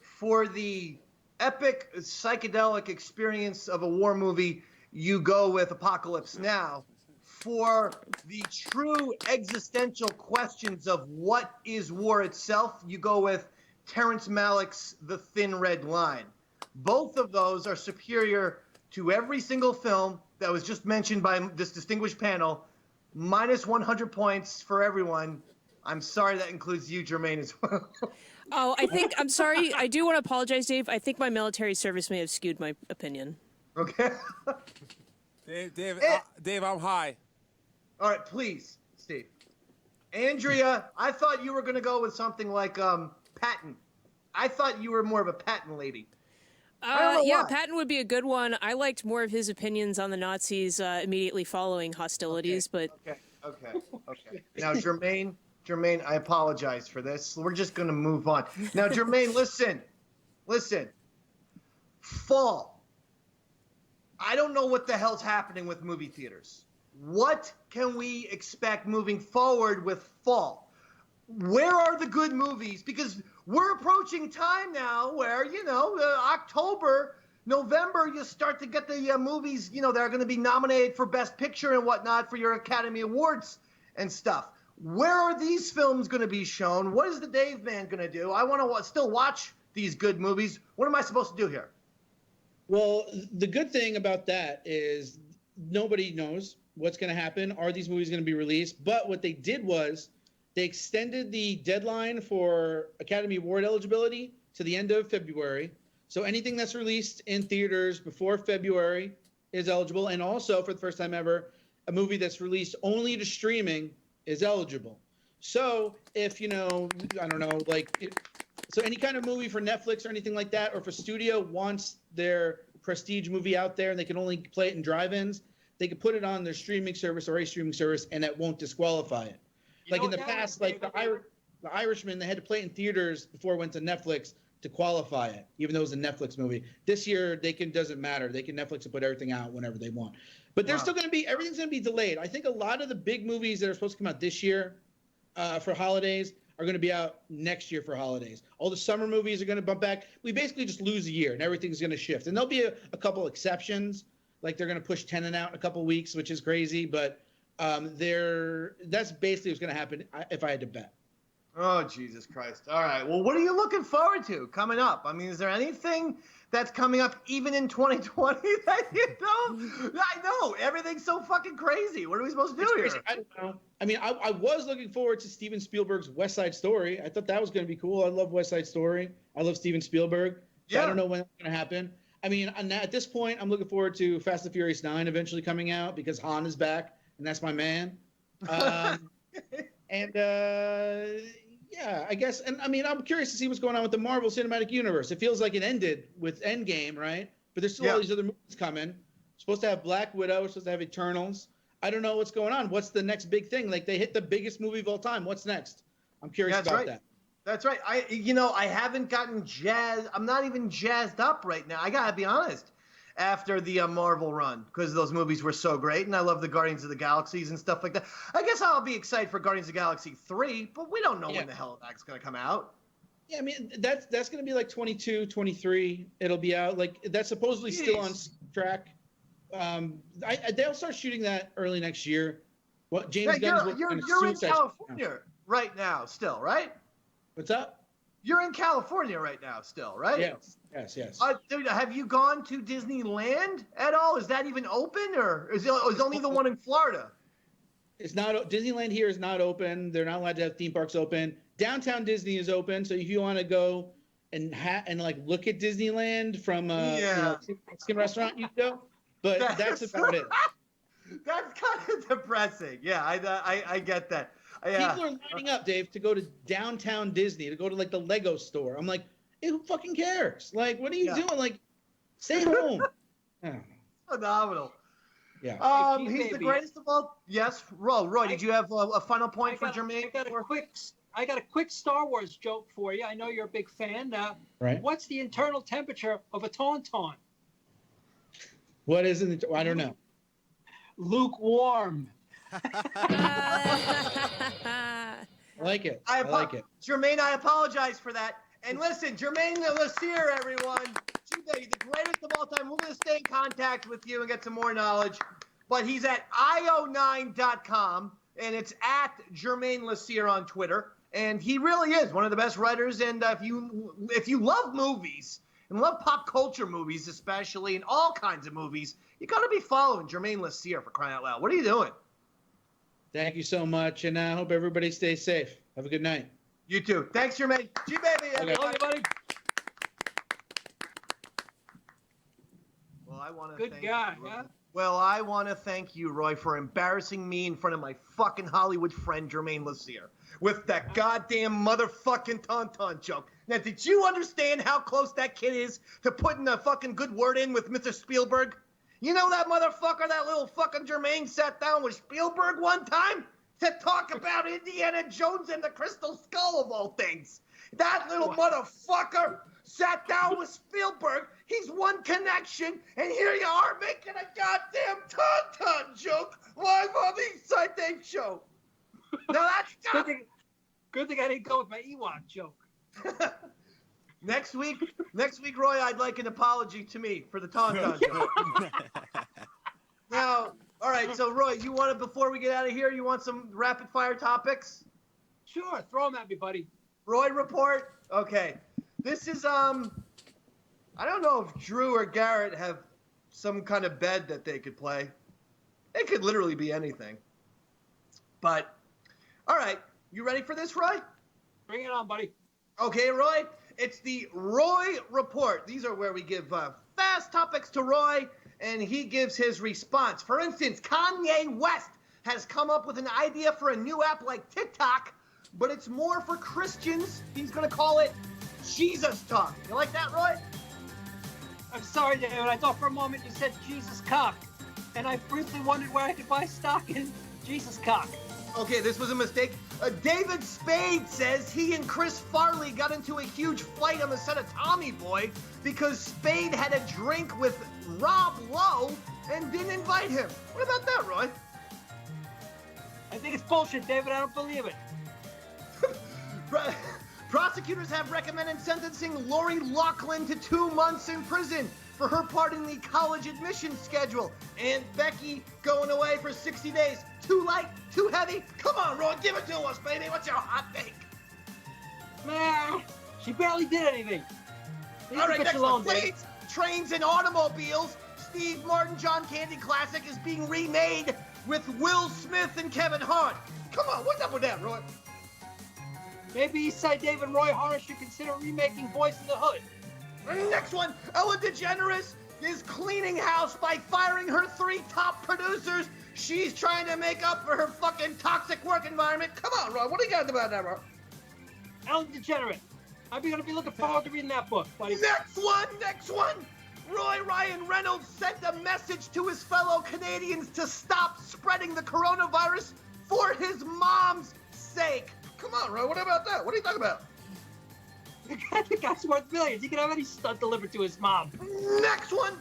For the epic psychedelic experience of a war movie, you go with Apocalypse Now. For the true existential questions of what is war itself, you go with Terrence Malick's The Thin Red Line. Both of those are superior to every single film that was just mentioned by this distinguished panel. Minus 100 points for everyone. I'm sorry that includes you, Jermaine, as well. Oh, I'm sorry. I do want to apologize, Dave. I think my military service may have skewed my opinion. Okay. Dave, I'm high. All right, please, Steve. Andrea, I thought you were going to go with something like Patton. I thought you were more of a Patton lady. Yeah, Patton would be a good one. I liked more of his opinions on the Nazis immediately following hostilities, but... Okay. Now, Jermaine, I apologize for this. We're just going to move on. Now, Jermaine, listen. Fall. I don't know what the hell's happening with movie theaters. What can we expect moving forward with fall? Where are the good movies? Because we're approaching time now where, October, November, you start to get the movies, that are going to be nominated for Best Picture and whatnot for your Academy Awards and stuff. Where are these films going to be shown? What is the Dave Man going to do? I want to still watch these good movies. What am I supposed to do here? Well, the good thing about that is nobody knows what's going to happen. Are these movies going to be released? But what they did was they extended the deadline for Academy Award eligibility to the end of February. So anything that's released in theaters before February is eligible. And also, for the first time ever, a movie that's released only to streaming is eligible. So if, I don't know, so any kind of movie for Netflix or anything like that, or if a studio wants their prestige movie out there and they can only play it in drive-ins, they could put it on their streaming service or a streaming service, and that won't disqualify it. Like in the past, like the Irishman, they had to play it in theaters before it went to Netflix to qualify it, even though it was a Netflix movie. This year, doesn't matter. They can Netflix and put everything out whenever they want. But there's still going to be, everything's going to be delayed. I think a lot of the big movies that are supposed to come out this year for holidays are going to be out next year for holidays. All the summer movies are going to bump back. We basically just lose a year, and everything's going to shift. And there'll be a couple exceptions, like they're going to push Tenet out in a couple weeks, which is crazy. But that's basically what's going to happen if I had to bet. Oh, Jesus Christ. All right. Well, what are you looking forward to coming up? I mean, is there anything that's coming up even in 2020 that you know? I know. Everything's so fucking crazy. What are we supposed to do here? I don't know. I mean, I was looking forward to Steven Spielberg's West Side Story. I thought that was going to be cool. I love West Side Story. I love Steven Spielberg. So yeah. I don't know when that's going to happen. I mean, at this point, I'm looking forward to Fast and Furious 9 eventually coming out because Han is back, and that's my man. Yeah, I guess. And I mean, I'm curious to see what's going on with the Marvel Cinematic Universe. It feels like it ended with Endgame, right? But there's still all these other movies coming. Supposed to have Black Widow. Supposed to have Eternals. I don't know what's going on. What's the next big thing? Like, they hit the biggest movie of all time. What's next? I'm curious about that. That's right. I haven't gotten jazzed. I'm not even jazzed up right now. I gotta be honest. After the Marvel run, because those movies were so great, and I love the Guardians of the Galaxies and stuff like that. I guess I'll be excited for Guardians of the Galaxy 3, but we don't know when the hell that's going to come out. Yeah, I mean, that's going to be like 22, 23. It'll be out. Like, that's supposedly still on track. They'll start shooting that early next year. What James Gunn's you're in California right now still, right? What's up? You're in California right now still, right? Yes. Dude, have you gone to Disneyland at all? Is that even open, or is only the one in Florida? It's not. Disneyland here is not open. They're not allowed to have theme parks open. Downtown Disney is open, so if you want to go and like look at Disneyland from Mexican restaurant, you go. But that's about it. That's kind of depressing. Yeah, I get that. People are lining up, Dave, to go to downtown Disney, to go to like the Lego store. I'm like, hey, who fucking cares? Like, what are you doing? Like, stay home. Phenomenal. Yeah. He's the greatest of all. Yes, Roy, did you have a final point for Jermaine? I got a quick Star Wars joke for you. I know you're a big fan. Right. What's the internal temperature of a tauntaun? What is it? I don't know. Lukewarm. I like it. I like it. Jermaine, I apologize for that. And listen, Jermaine Lassierer, everyone. You're the greatest of all time. We're going to stay in contact with you and get some more knowledge. But he's at io9.com, and it's at Jermaine Lassierer on Twitter. And he really is one of the best writers. And if you love movies and love pop culture movies, especially, and all kinds of movies, you got to be following Jermaine Lassierer, for crying out loud. What are you doing? Thank you so much, and I hope everybody stays safe. Have a good night. You too. Thanks, Jermaine. G-Baby, everybody. Buddy. Well, I want to Good guy, huh? Well, I want to thank you, Roy, for embarrassing me in front of my fucking Hollywood friend, Jermaine Lassierer, with that goddamn motherfucking tauntaun joke. Now, did you understand how close that kid is to putting a fucking good word in with Mr. Spielberg? You know that motherfucker, that little fucking Jermaine sat down with Spielberg one time to talk about Indiana Jones and the Crystal Skull of all things. That little motherfucker sat down with Spielberg. He's one connection, and here you are making a goddamn tauntaun joke live on the Eastside Dave Show. Now that's good thing I didn't go with my Ewok joke. Next week, Roy, I'd like an apology to me for the Tauntaun joke. Now, all right, so Roy, you want to, before we get out of here, you want some rapid fire topics? Sure, throw them at me, buddy. Roy report? Okay. This is, I don't know if Drew or Garrett have some kind of bed that they could play. It could literally be anything. But, all right, you ready for this, Roy? Bring it on, buddy. Okay, Roy, it's the Roy Report. These are where we give fast topics to Roy, and he gives his response. For instance, Kanye West has come up with an idea for a new app like TikTok, but it's more for Christians. He's going to call it Jesus Talk. You like that, Roy? I'm sorry, David. I thought for a moment you said Jesus Cock, and I briefly wondered where I could buy stock in Jesus Cock. Okay, this was a mistake. David Spade says he and Chris Farley got into a huge fight on the set of Tommy Boy because Spade had a drink with Rob Lowe and didn't invite him. What about that, Roy? I think it's bullshit, David. I don't believe it. Prosecutors have recommended sentencing Lori Loughlin to 2 months in prison for her part in the college admissions schedule. And Becky going away for 60 days. Too light? Too heavy? Come on, Roy, give it to us, baby. What's your hot take? Nah, she barely did anything. All right, next one. Planes, Trains, and Automobiles. Steve Martin John Candy Classic is being remade with Will Smith and Kevin Hart. Come on, what's up with that, Roy? Maybe Eastside Dave and Roy Harter should consider remaking Boys in the Hood. Next one, Ellen DeGeneres is cleaning house by firing her 3 top producers. She's trying to make up for her fucking toxic work environment. Come on, Roy, what do you got about that, Roy? Ellen DeGeneres. I'm going to be looking forward to reading that book, buddy. Next one. Roy Ryan Reynolds sent a message to his fellow Canadians to stop spreading the coronavirus for his mom's sake. Come on, Roy, what about that? What are you talking about? The guy's worth millions. He can have any stunt delivered to his mom. Next one.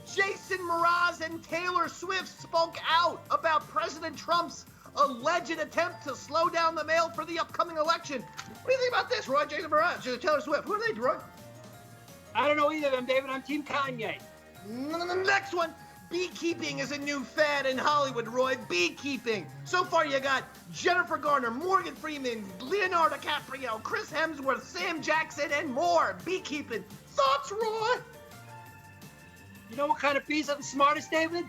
Jason Mraz and Taylor Swift spoke out about President Trump's alleged attempt to slow down the mail for the upcoming election. What do you think about this, Roy? Jason Mraz, Taylor Swift. Who are they, Roy? I don't know either of them, David. I'm Team Kanye. Next one. Beekeeping is a new fad in Hollywood, Roy. Beekeeping. So far, you got Jennifer Garner, Morgan Freeman, Leonardo DiCaprio, Chris Hemsworth, Sam Jackson, and more. Beekeeping. Thoughts, Roy? You know what kind of bees are the smartest, David?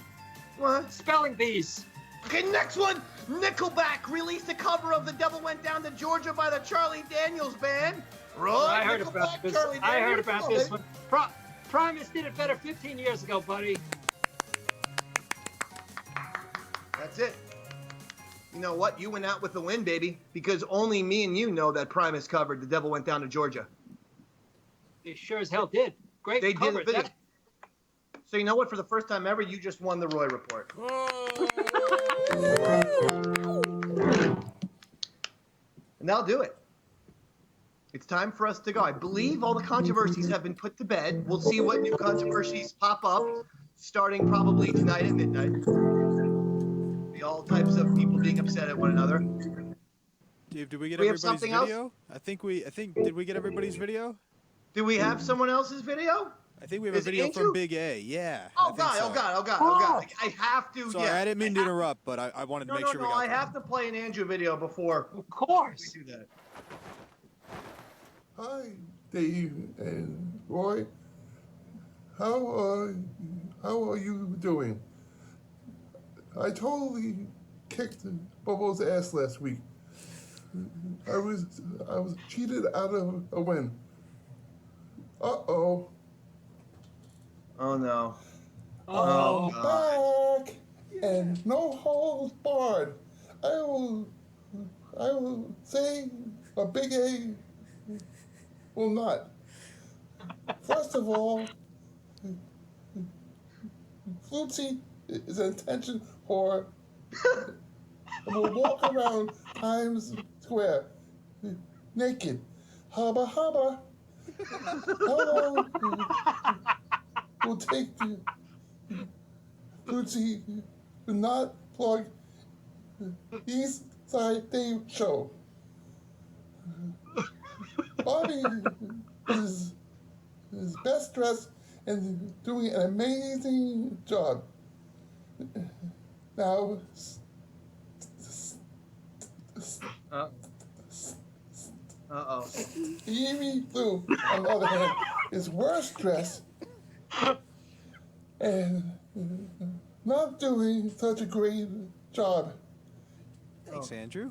What? Spelling bees. Okay, next one. Nickelback released a cover of The Devil Went Down to Georgia by the Charlie Daniels Band. Roy, I heard about this. I heard about this one. Primus did it better 15 years ago, buddy. That's it. You know what? You went out with the win, baby, because only me and you know that Primus covered The Devil Went Down to Georgia. They sure as hell did. Great They cover. did. So you know what? For the first time ever, you just won the Roy Report. And that'll do it. It's time for us to go. I believe all the controversies have been put to bed. We'll see what new controversies pop up, starting probably tonight at midnight. Be all types of people being upset at one another. Dave, did we get everybody's everybody's video? Else? I think did we get everybody's video? Do we have someone else's video? I think we have a video from Big A. Yeah. Oh God. I have to. Sorry, I didn't mean to interrupt, but I wanted to make sure we got I have to play an Andrew video before. Of course. We do that. Hi, Dave and Roy. How are you doing? I totally kicked Bobo's ass last week. I was cheated out of a win. Uh-oh. Oh no. I'm back and no holds barred. I will say a Big A will not. First of all, Flutesy is an attention whore and will walk around Times Square naked. Hubba hubba. Hello. Will take the Flutesy do not plug East Side Dave show. Bobby his best dress and doing an amazing job. Now, Stevie Lew, on the other hand, is worse dressed and not doing such a great job. Thanks, Andrew.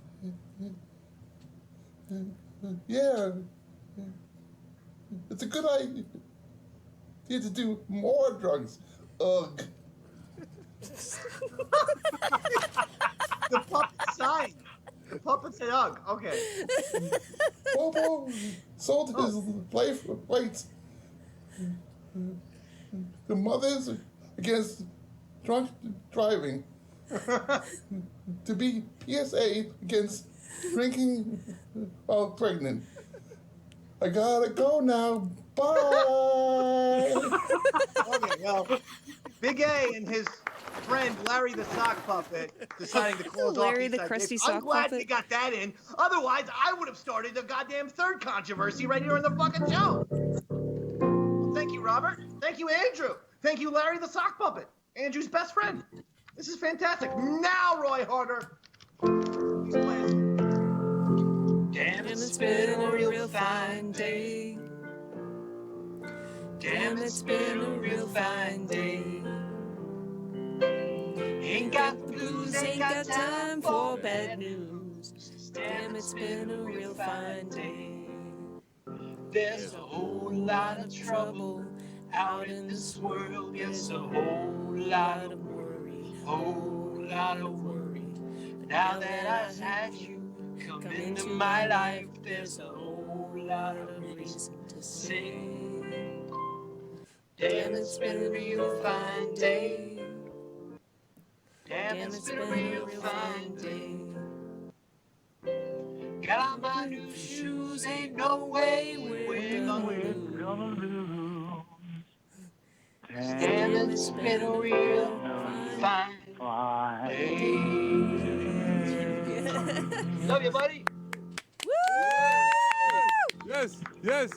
Yeah, it's a good idea to do more drugs. Ugh. The puppet signed. The puppet said ugh. Okay. Bobo sold his life rights. The Mothers Against Drunk Driving to be PSA against drinking while pregnant. I gotta go now. Bye. Okay, well, Big A and his friend Larry the Sock Puppet deciding to close Larry off the Eastside crusty Dave. sock I'm glad puppet. they got that in. Otherwise, I would have started a goddamn third controversy right here in the fucking show. Well, thank you, Robert. Thank you, Andrew. Thank you, Larry the Sock Puppet. Andrew's best friend. This is fantastic. Now, Roy Harter. Please play us. Damn, it's been a real fine day. Damn, it's been a real fine day. Ain't got the blues, ain't got time for bad news. Damn, it's been a real fine day. There's a whole lot of trouble out in this world. There's a whole lot of worry, whole lot of worry. But now that I've had you come into my life, there's a whole lot of reason to sing. Damn, it's been a real fine day. Damn, it's been a real fine day. Got on my new shoes, ain't no way we're gonna lose. Damn, it's been a real fine day. Love you, buddy. Yes, yes.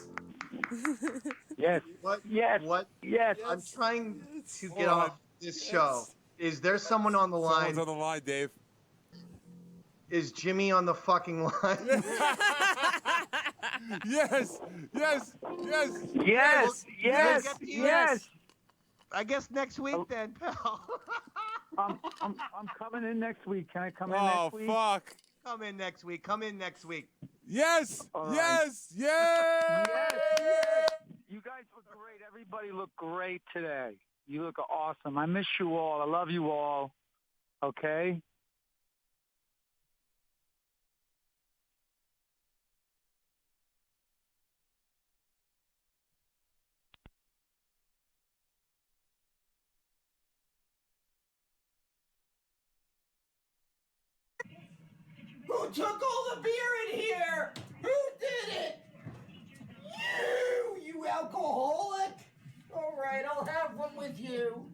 Yes. What? Yes. What? Yes. I'm trying to get on this show. Is there someone on the line? Someone's on the line, Dave. Is Jimmy on the fucking line? Yes, yes, yes. Yes. Yes. Get to you. Yes. I guess next week then, pal. I'm coming in next week. Can I come in Oh, next week? fuck. Come in next week. Come in next week. Yes, All right. yes, yes. Yes. You guys look great. Everybody looked great today. You look awesome. I miss you all. I love you all. Okay? Who took all the beer in here? Who did it? You alcoholic! All right, I'll have one with you.